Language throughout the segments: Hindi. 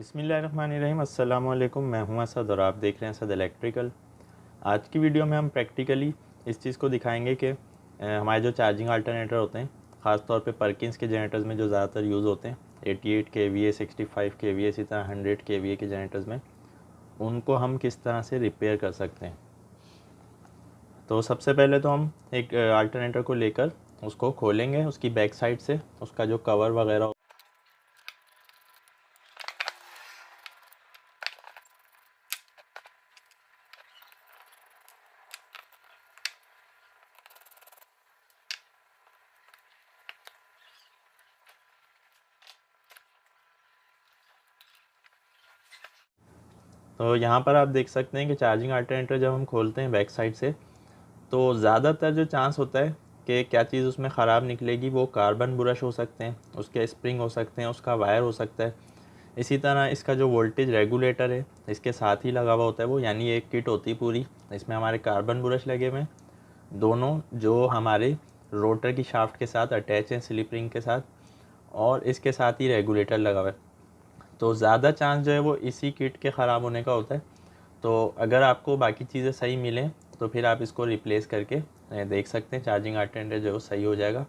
बिस्मिल्लाहिर्रहमानिर्रहीम। अस्सलाम वालेकुम। मैं हूं असद और आप देख रहे हैं असद इलेक्ट्रिकल। आज की वीडियो में हम प्रैक्टिकली इस चीज़ को दिखाएंगे कि हमारे जो चार्जिंग अल्टरनेटर होते हैं, ख़ास तौर पे परकिंस के जनरेटर्स में जो ज़्यादातर यूज़ होते हैं 88 kVA 65 kVA इसी तरह 100 kVA के जनरेटर्स में, उनको हम किस तरह से रिपेयर कर सकते हैं। तो सबसे पहले तो हम एक अल्टरनेटर को लेकर उसको खोलेंगे, उसकी बैक साइड से उसका जो कवर वगैरह। तो यहाँ पर आप देख सकते हैं कि चार्जिंग अल्टरनेटर जब हम खोलते हैं बैक साइड से, तो ज़्यादातर जो चांस होता है कि क्या चीज़ उसमें ख़राब निकलेगी, वो कार्बन ब्रश हो सकते हैं, उसके स्प्रिंग हो सकते हैं, उसका वायर हो सकता है। इसी तरह इसका जो वोल्टेज रेगुलेटर है इसके साथ ही लगा हुआ होता है वो, यानी एक किट होती है पूरी। इसमें हमारे कार्बन ब्रश लगे हुए हैं, दोनों जो हमारे रोटर की शाफ्ट के साथ अटैच हैं स्लिप रिंग के साथ, और इसके साथ ही रेगुलेटर लगा हुआ है। तो ज़्यादा चांस जो है वो इसी किट के ख़राब होने का होता है। तो अगर आपको बाकी चीज़ें सही मिलें तो फिर आप इसको रिप्लेस करके देख सकते हैं, चार्जिंग अल्टरनेटर जो है वो सही हो जाएगा।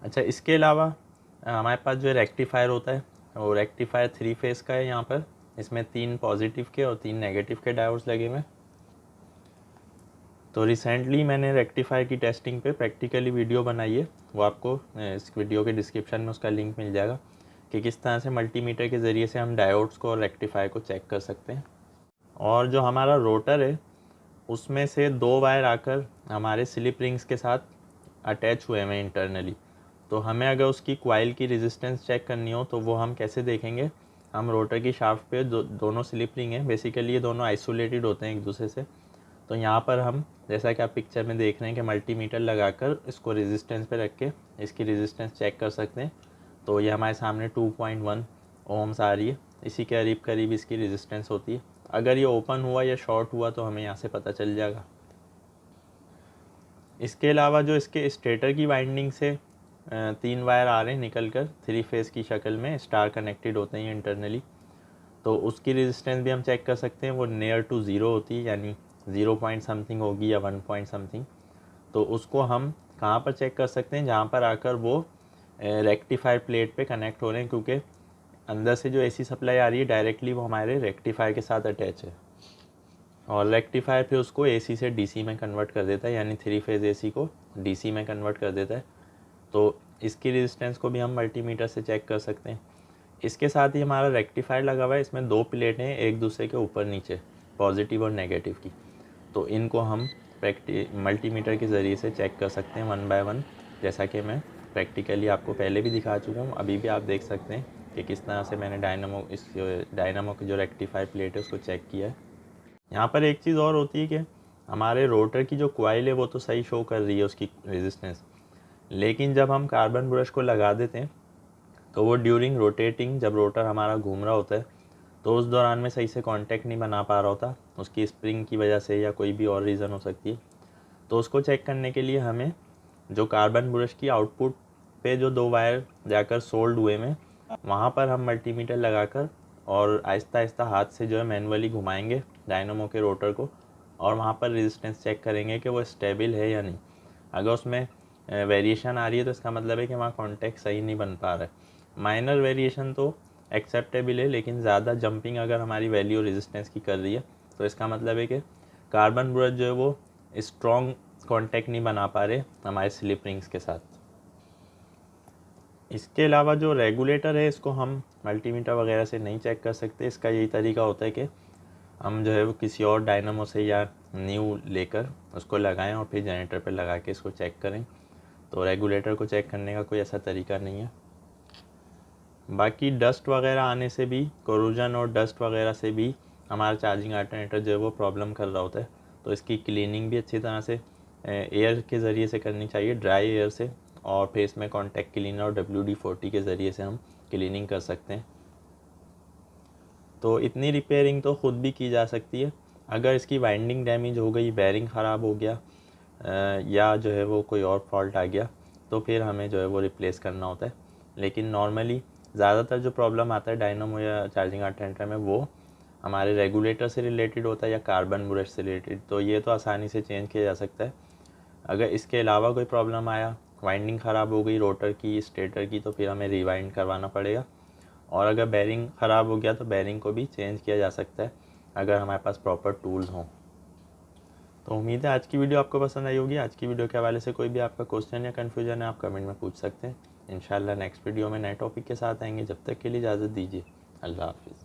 अच्छा, इसके अलावा हमारे पास जो रेक्टिफायर होता है वो रेक्टिफायर 3 फेज़ का है। यहाँ पर इसमें 3 पॉजिटिव के और 3 नेगेटिव के डायोड्स लगे हुए हैं। तो रिसेंटली मैंने रेक्टिफायर की टेस्टिंग पे प्रैक्टिकली वीडियो बनाई है, वो आपको इस वीडियो के डिस्क्रिप्शन में उसका लिंक मिल जाएगा कि किस तरह से मल्टीमीटर के ज़रिए से हम डायोड्स को और रेक्टिफायर को चेक कर सकते हैं। और जो हमारा रोटर है उसमें से 2 वायर आकर हमारे स्लिप रिंग्स के साथ अटैच हुए हैं इंटरनली। तो हमें अगर उसकी क्वाइल की रेजिस्टेंस चेक करनी हो तो वो हम कैसे देखेंगे, हम रोटर की शाफ्ट पे दोनों स्लिप रिंग हैं, बेसिकली ये दोनों आइसोलेटेड होते हैं एक दूसरे से। तो यहाँ पर हम, जैसा कि आप पिक्चर में देख रहे हैं, कि मल्टीमीटर लगाकर इसको रेजिस्टेंस पे रख के इसकी रेजिस्टेंस चेक कर सकते हैं। तो ये हमारे सामने 2.1 ओम्स आ रही है, इसी के करीब करीब इसकी रेजिस्टेंस होती है। अगर ये ओपन हुआ या शॉर्ट हुआ तो हमें यहाँ से पता चल जाएगा। इसके अलावा जो इसके स्टेटर की वाइंडिंग से 3 वायर आ रहे हैं निकल कर 3 फेज़ की शक्ल में, स्टार कनेक्टेड होते हैं इंटरनली। तो उसकी रेजिस्टेंस भी हम चेक कर सकते हैं, वो नियर टू ज़ीरो होती है, यानी 0 पॉइंट समथिंग होगी या 1 पॉइंट समथिंग। तो उसको हम कहाँ पर चेक कर सकते हैं, जहाँ पर आकर वो रेक्टिफायर प्लेट पे कनेक्ट हो रहे हैं, क्योंकि अंदर से जो एसी सप्लाई आ रही है डायरेक्टली वो हमारे रेक्टिफायर के साथ अटैच है, और रेक्टिफायर फिर उसको एसी से डीसी में कन्वर्ट कर देता है, यानी 3 फेज़ एसी को डीसी में कन्वर्ट कर देता है। तो इसकी रेजिस्टेंस को भी हम मल्टीमीटर से चेक कर सकते हैं। इसके साथ ही हमारा रेक्टिफायर लगा हुआ है, इसमें 2 प्लेटें हैं एक दूसरे के ऊपर नीचे, पॉजिटिव और नेगेटिव की। तो इनको हम मल्टीमीटर के ज़रिए से चेक कर सकते हैं 1 बाय 1, जैसा कि मैं प्रैक्टिकली आपको पहले भी दिखा चुका हूँ। अभी भी आप देख सकते हैं कि किस तरह से मैंने डायनामो की जो रेक्टिफायर प्लेट है उसको चेक किया है। यहाँ पर एक चीज़ और होती है कि हमारे रोटर की जो कॉइल है वो तो सही शो कर रही है उसकी रेजिस्टेंस, लेकिन जब हम कार्बन ब्रश को लगा देते हैं तो वो ड्यूरिंग रोटेटिंग, जब रोटर हमारा घूम रहा होता है तो उस दौरान में सही से कांटेक्ट नहीं बना पा रहा होता, उसकी स्प्रिंग की वजह से या कोई भी और रीज़न हो सकती है। तो उसको चेक करने के लिए हमें जो कार्बन ब्रश की आउटपुट पे जो 2 वायर जाकर सोल्ड हुए में, वहाँ पर हम मल्टीमीटर लगाकर और आहिस्ता आहिस्ता हाथ से जो है मैनुअली घुमाएंगे डायनामो के रोटर को, और वहाँ पर रेजिस्टेंस चेक करेंगे कि वो स्टेबल है या नहीं। अगर उसमें वेरिएशन आ रही है तो इसका मतलब है कि वहाँ कॉन्टैक्ट सही नहीं बन पा रहा है। माइनर वेरिएशन तो एक्सेप्टेबल है, लेकिन ज़्यादा जंपिंग अगर हमारी वैल्यू रेजिस्टेंस की कर रही है तो इसका मतलब है कि कार्बन ब्रश जो है वो स्ट्रॉन्ग कांटेक्ट नहीं बना पा रहे हमारे स्लिप रिंग्स के साथ। इसके अलावा जो रेगुलेटर है इसको हम मल्टीमीटर वगैरह से नहीं चेक कर सकते। इसका यही तरीका होता है कि हम जो है वो किसी और डायनामो से या न्यू लेकर उसको लगाएं और फिर जनरेटर पर लगा के इसको चेक करें। तो रेगुलेटर को चेक करने का कोई ऐसा तरीका नहीं है। बाकी डस्ट वगैरह आने से भी, कोरोजन और डस्ट वगैरह से भी हमारा चार्जिंग अल्टरनेटर जो है वो प्रॉब्लम कर रहा होता है। तो इसकी क्लीनिंग भी अच्छी तरह से एयर के ज़रिए से करनी चाहिए, ड्राई एयर से, और फिर इसमें कॉन्टैक्ट क्लीनर और WD-40 के ज़रिए से हम क्लीनिंग कर सकते हैं। तो इतनी रिपेयरिंग तो ख़ुद भी की जा सकती है। अगर इसकी वाइंडिंग डैमेज हो गई, बेरिंग ख़राब हो गया, या जो है वो कोई और फॉल्ट आ गया, तो फिर हमें जो है वो रिप्लेस करना होता है। लेकिन नॉर्मली ज़्यादातर जो प्रॉब्लम आता है डायनामो या चार्जिंग अटेंडर में वो हमारे रेगुलेटर से रिलेटेड होता है या कार्बन ब्रश से रिलेटेड, तो ये तो आसानी से चेंज किया जा सकता है। अगर इसके अलावा कोई प्रॉब्लम आया, वाइंडिंग ख़राब हो गई रोटर की, स्टेटर की, तो फिर हमें रिवाइंड करवाना पड़ेगा। और अगर बेरिंग ख़राब हो गया तो बेरिंग को भी चेंज किया जा सकता है अगर हमारे पास प्रॉपर टूल्स हों। तो उम्मीद है आज की वीडियो आपको पसंद आई होगी। आज की वीडियो के हवाले से कोई भी आपका क्वेश्चन या कन्फ्यूजन है आप कमेंट में पूछ सकते हैं। इंशाल्लाह नेक्स्ट वीडियो में नए टॉपिक के साथ आएंगे। जब तक के लिए इजाज़त दीजिए। अल्लाह हाफिज़।